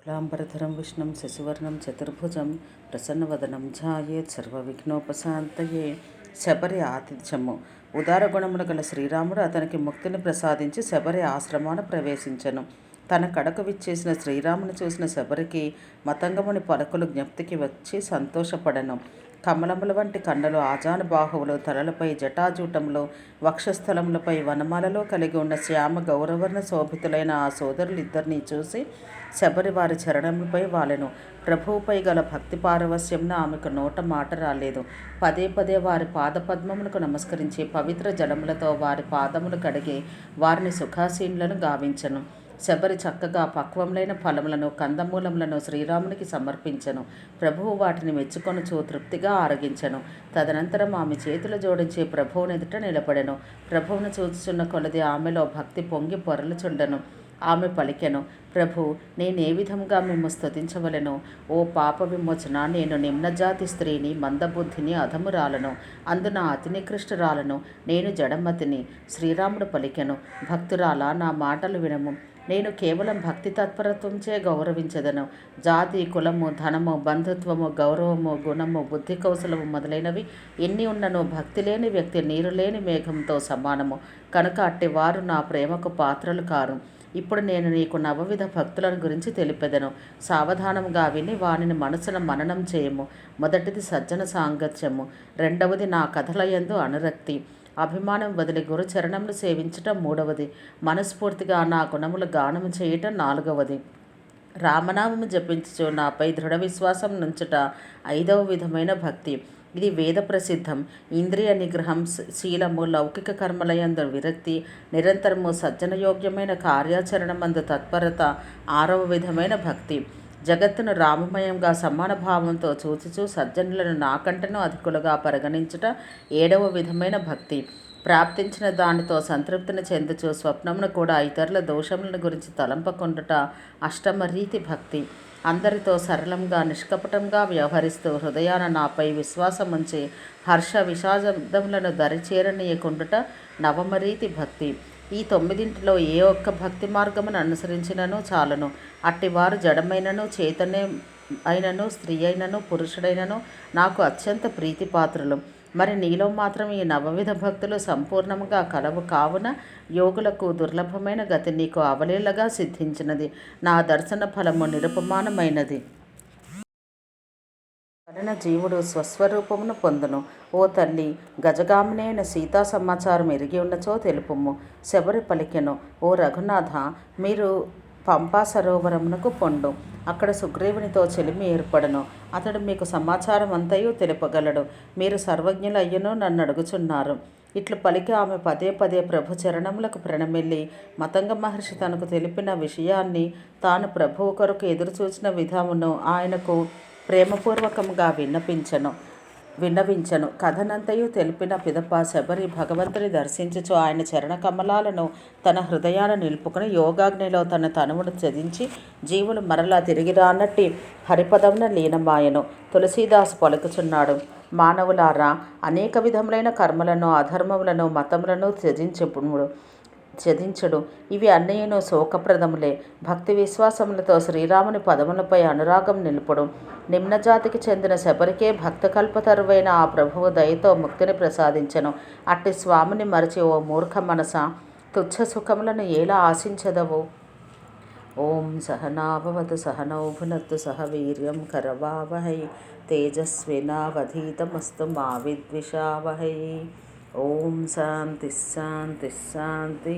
శుక్లాంబరధరం విష్ణుం శశివర్ణం చతుర్భుజం ప్రసన్నవదనం ఝాయేత్ సర్వవిఘ్నోపశాంతయే. శబరి ఆతిథ్యము. ఉదార గుణములు గల శ్రీరాముడు అతనికి ముక్తిని ప్రసాదించి శబరి ఆశ్రమాన ప్రవేశించను. తన కడకు విచ్చేసిన శ్రీరాముని చూసిన శబరికి మతంగముని పలుకులు జ్ఞప్తికి వచ్చి సంతోషపడను. కమలముల వంటి కండలు, ఆజానుబాహువులు, తలలపై జటాజూటములు, వక్షస్థలములపై వనమాలలో కలిగి ఉన్న శ్యామ గౌరవర్ణ శోభితులైన ఆ సోదరులిద్దరినీ చూసి శబరి వారి చరణములపై వాలెను. ప్రభువుపై గల భక్తి పారవస్యంన ఆమెకు నోట మాట రాలేదు. పదే పదే వారి పాదపద్మములకు నమస్కరించి పవిత్ర జలములతో వారి పాదములు కడిగి వారిని సుఖాసీనులను గావించను. శబరి చక్కగా పక్వములైన ఫలములను, కందమూలములను శ్రీరామునికి సమర్పించను. ప్రభువు వాటిని మెచ్చుకొనుచు తృప్తిగా ఆరగించను. తదనంతరం ఆమె చేతులు జోడించి ప్రభువునెదుట నిలబడెను. ప్రభువును చూచుచున్న కొలది ఆమెలో భక్తి పొంగి పొరలుచుండెను. ఆమె పలికెను, ప్రభు, నేనే విధముగా మిమ్ము స్తుతించవలెను? ఓ పాప విమోచన, నేను నిమ్నజాతి స్త్రీని, మందబుద్ధిని, అధమురాలను, అందున అతి నికృష్టురాలను, నేను జడమతిని. శ్రీరాముడు పలికెను, భక్తురాలా, నా మాటలు వినము. నేను కేవలం భక్తి తత్పరత్వంచే గౌరవించదను. జాతి, కులము, ధనము, బంధుత్వము, గౌరవము, గుణము, బుద్ధి కౌశలము మొదలైనవి ఎన్ని ఉన్ననో భక్తి లేని వ్యక్తి నీరు లేని మేఘంతో సమానము. కనుక అట్టివారు నా ప్రేమకు పాత్రలు కారు. ఇప్పుడు నేను నీకు నవవిధ భక్తులను గురించి తెలిపెదను. సావధానంగా విని వానిని మనసున మననం చేయము. మొదటిది సజ్జన సాంగత్యము. రెండవది నా కథలయందు అనురక్తి. అభిమానం వదిలి గురుచరణములు సేవించటం మూడవది. మనస్ఫూర్తిగా నా గుణములు గానము చేయటం నాలుగవది. రామనామము జపించుచు నాపై దృఢ విశ్వాసం నుంచుట ఐదవ విధమైన భక్తి. ఇది వేద ప్రసిద్ధం. ఇంద్రియ నిగ్రహం, శీలము, లౌకిక కర్మలయందు విరక్తి, నిరంతరము సజ్జనయోగ్యమైన కార్యాచరణమందు తత్పరత ఆరవ విధమైన భక్తి. జగత్తును రామమయంగా సమాన భావంతో చూచుచూ సజ్జనులను నాకంటను అధికులుగా పరిగణించుట ఏడవ విధమైన భక్తి. ప్రాప్తించిన దానితో సంతృప్తిని చెందుచు స్వప్నమును కూడా ఇతరుల దోషములను గురించి తలంపకుండుట అష్టమ రీతి భక్తి. అందరితో సరళంగా, నిష్కపటంగా వ్యవహరిస్తూ హృదయాన నాపై విశ్వాసముంచి హర్ష విషాదములను దరిచేరనీయకుండుట నవమరీతి భక్తి. ఈ తొమ్మిదింటిలో ఏ ఒక్క భక్తి మార్గమును అనుసరించినను చాలును. అట్టివారు జడమైనను, చేతనే అయినను, స్త్రీ అయినను, పురుషుడైనను నాకు అత్యంత ప్రీతిపాత్రులు. మరి నీలో మాత్రం ఈ నవవిధ భక్తులు సంపూర్ణముగా కలవు. కావున యోగులకు దుర్లభమైన గతి నీకు అవలీలగా సిద్ధించినది. నా దర్శన ఫలము నిరుపమానమైనది. వలన జీవుడు స్వస్వరూపమును పొందును. ఓ తల్లి, గజగామినైన సీతా సమాచారం ఎరిగి ఉన్నచో తెలుపుము. శబరి పలికెను, ఓ రఘునాథ, మీరు పంపా సరోవరమునకు పొండు. అక్కడ సుగ్రీవునితో చెలిమి ఏర్పడను. అతడు మీకు సమాచారం అంతయు తెలుపగలడు. మీరు సర్వజ్ఞులయ్యను నన్ను అడుగుచున్నారు. ఇట్లు పలికి ఆమె పదే పదే ప్రభు చరణములకు ప్రణమిల్లి మతంగ మహర్షి తనకు తెలిపిన విషయాన్ని, తాను ప్రభువు కొరకు ఎదురుచూచిన విధమును ఆయనకు ప్రేమపూర్వకముగా విన్నవించను. కథనంతయు తెలిపిన పిదప శబరి భగవంతుని దర్శించుచు ఆయన చరణ కమలాలను తన హృదయాన నిలుపుకుని యోగాగ్నిలో తన తనువును త్యజించి జీవులు మరలా తిరిగి రానట్టి హరిపదమున లీనమాయను. తులసీదాసు పలుకుచున్నాడు, మానవులారా, అనేక విధములైన కర్మలను, అధర్మములను, మతములను త్యజించుడు. ఇవి అన్నయ్యను శోకప్రదములే. భక్తి విశ్వాసములతో శ్రీరాముని పదములపై అనురాగం నిలుపుడు. నిమ్నజాతికి చెందిన శబరికే భక్తకల్పతరువైన ఆ ప్రభువు దయతో ముక్తిని ప్రసాదించెను. అట్టి స్వామిని మరచి ఓ మూర్ఖ మనస, తుచ్చ సుఖములను ఎలా ఆశించదవు? ఓం సహనాభవతు సహనౌ భునత్తు సహ వీర్యం కరవావహై తేజస్వినావధీతమస్తు మా విద్విషావహై. ఓం శాంతి శాంతి శాంతి.